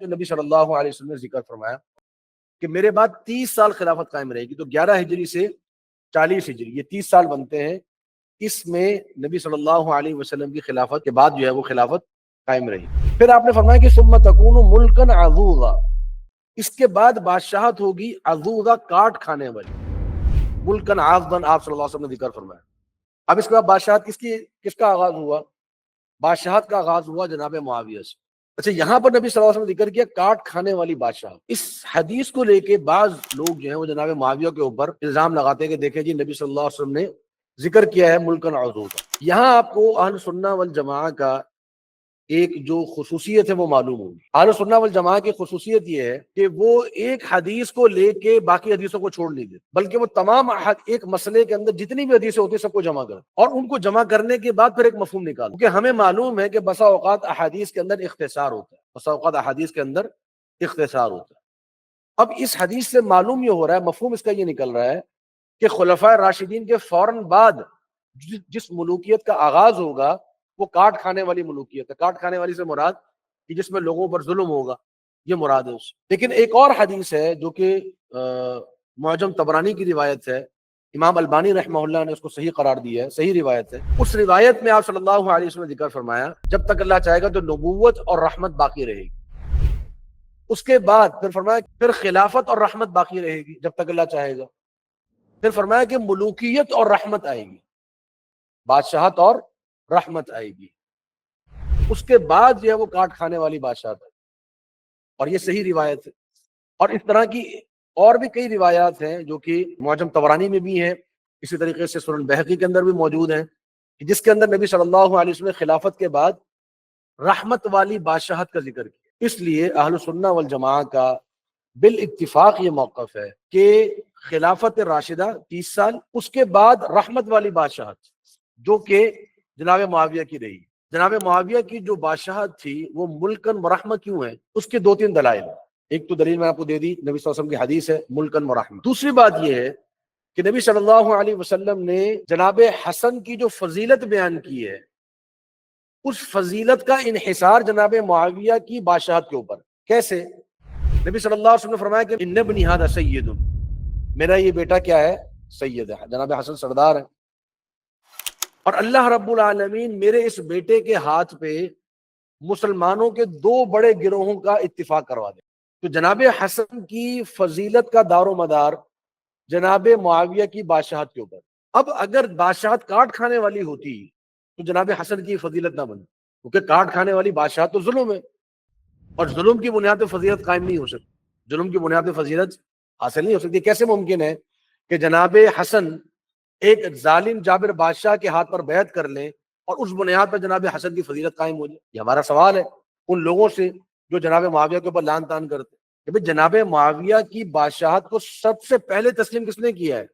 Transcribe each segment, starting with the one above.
جو نبی صلی اللہ علیہ وسلم نے ذکر فرمایا کہ میرے بعد 30 سال خلافت قائم رہے گی، تو 11 ہجری سے 40 ہجری یہ 30 سال بنتے ہیں، اس میں نبی صلی اللہ علیہ وسلم کی خلافت کے بعد جو ہے وہ خلافت قائم رہی۔ پھر آپ نے فرمایا کہ ثم تکون ملکا عضوضا، اس کے بعد بادشاہت ہوگی عضوضا، کاٹ کھانے والی، ملکا عاضا آپ صلی اللہ علیہ وسلم نے ذکر فرمایا۔ اب اس کے بعد بادشاہت کس کا آغاز ہوا؟ بادشاہت کا آغاز ہوا جناب معاویہ سے۔ اچھا، یہاں پر نبی صلی اللہ علیہ وسلم نے ذکر کیا کاٹ کھانے والی بادشاہ۔ اس حدیث کو لے کے بعض لوگ جو ہیں وہ جناب معاویہ کے اوپر الزام لگاتے ہیں کہ دیکھیں جی نبی صلی اللہ علیہ وسلم نے ذکر کیا ہے ملکن عضوضا۔ یہاں آپ کو اہل سنہ والجماعہ کا ایک جو خصوصیت ہے وہ معلوم ہوگی۔ اہل سنہ والجماعہ کی خصوصیت یہ ہے کہ وہ ایک حدیث کو لے کے باقی حدیثوں کو چھوڑ نہیں دیتے، بلکہ وہ تمام ایک مسئلے کے اندر جتنی بھی حدیثیں ہوتی ہیں سب کو جمع کرتے اور ان کو جمع کرنے کے بعد پھر ایک مفہوم نکالتے، کیونکہ ہمیں معلوم ہے کہ بسا اوقات احادیث کے اندر اختصار ہوتا ہے، بسا اوقات احادیث کے اندر اختصار ہوتا ہے۔ اب اس حدیث سے معلوم یہ ہو رہا ہے، مفہوم اس کا یہ نکل رہا ہے کہ خلفائے راشدین کے فوراً بعد جس ملوکیت کا آغاز ہوگا وہ کاٹ کھانے والی ملوکیت ہے۔ کاٹ کھانے والی سے مراد کہ جس میں لوگوں پر ظلم ہوگا، یہ مراد ہے اس۔ لیکن ایک اور حدیث ہے جو کہ معجم طبرانی کی روایت ہے، امام البانی رحمہ اللہ نے اس کو صحیح قرار دیا ہے، صحیح روایت ہے۔ اس روایت میں آپ صلی اللہ علیہ وسلم نے ذکر فرمایا جب تک اللہ چاہے گا تو نبوت اور رحمت باقی رہے گی، اس کے بعد پھر فرمایا پھر خلافت اور رحمت باقی رہے گی جب تک اللہ چاہے گا، پھر فرمایا کہ ملوکیت اور رحمت آئے گی، بادشاہت اور رحمت آئے گی، اس کے بعد جو ہے وہ کاٹ کھانے والی بادشاہت ہے، اور یہ صحیح روایت ہے۔ اور اس طرح کی اور بھی کئی روایات ہیں جو کہ معجم طبرانی میں بھی ہیں، اسی طریقے سے سنن بہقی کے اندر بھی موجود ہیں، جس کے اندر نبی صلی اللہ علیہ وسلم نے خلافت کے بعد رحمت والی بادشاہت کا ذکر کیا۔ اس لیے اہل سنہ والجماعہ کا بالاتفاق یہ موقف ہے کہ خلافت راشدہ 30 سال، اس کے بعد رحمت والی بادشاہت جو کہ جناب معاویہ کی رہی۔ جناب معاویہ کی جو بادشاہت تھی وہ ملکن ورحمہ کیوں ہے؟ اس کے 2-3 دلائل ہیں۔ ایک تو دلیل میں آپ کو دے دی، نبی صلی اللہ علیہ وسلم کی حدیث ہے ملکن ورحمہ۔ دوسری بات یہ ہے کہ نبی صلی اللہ علیہ وسلم نے جناب حسن کی جو فضیلت بیان کی ہے، اس فضیلت کا انحصار جناب معاویہ کی بادشاہت کے اوپر۔ کیسے؟ نبی صلی اللہ علیہ وسلم نے فرمایا کہ ان ابنی ھذا سید، میرا یہ بیٹا کیا ہے؟ سید ہے، جناب حسن سردار ہے، اور اللہ رب العالمین میرے اس بیٹے کے ہاتھ پہ مسلمانوں کے 2 بڑے گروہوں کا اتفاق کروا دے۔ تو جناب حسن کی فضیلت کا دار و مدار جناب معاویہ کی بادشاہت کے اوپر۔ اب اگر بادشاہت کاٹ کھانے والی ہوتی تو جناب حسن کی فضیلت نہ بنتی، کیونکہ کاٹ کھانے والی بادشاہت تو ظلم ہے، اور ظلم کی بنیاد پہ فضیلت قائم نہیں ہو سکتی، ظلم کی بنیاد پہ فضیلت حاصل نہیں ہو سکتی۔ کیسے ممکن ہے کہ جناب حسن ایک ظالم جابر بادشاہ کے ہاتھ پر بیعت کر لیں اور اس بنیاد پر جناب حسن کی فضیلت قائم ہو جائے؟ یہ ہمارا سوال ہے ان لوگوں سے جو جناب معاویہ کے اوپر لان تان کرتے ہیں کہ جناب معاویہ کی بادشاہت کو سب سے پہلے تسلیم کس نے کیا ہے؟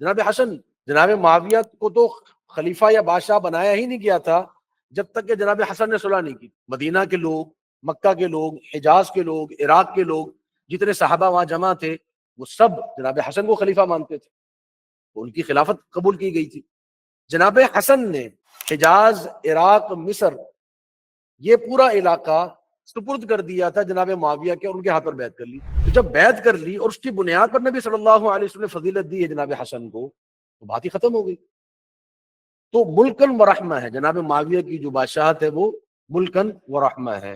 جناب حسن۔ جناب معاویہ کو تو خلیفہ یا بادشاہ بنایا ہی نہیں گیا تھا جب تک کہ جناب حسن نے صلح نہیں کی۔ مدینہ کے لوگ، مکہ کے لوگ، حجاز کے لوگ، عراق کے لوگ، جتنے صحابہ وہاں جمع تھے وہ سب جناب حسن کو خلیفہ مانتے تھے، ان کی خلافت قبول کی گئی تھی۔ جناب حسن نے حجاز، عراق، مصر، یہ پورا علاقہ سپرد کر دیا تھا جناب معاویہ کے، اور ان کے ہاتھ پر بیعت کر لی۔ تو جب بیعت کر لی اور اس کی بنیاد پر نبی صلی اللہ علیہ وسلم نے فضیلت دی ہے جناب حسن کو، تو بات ہی ختم ہو گئی۔ تو ملکن ورحمہ ہے، جناب معاویہ کی جو بادشاہت ہے وہ ملکن ورحمہ ہے۔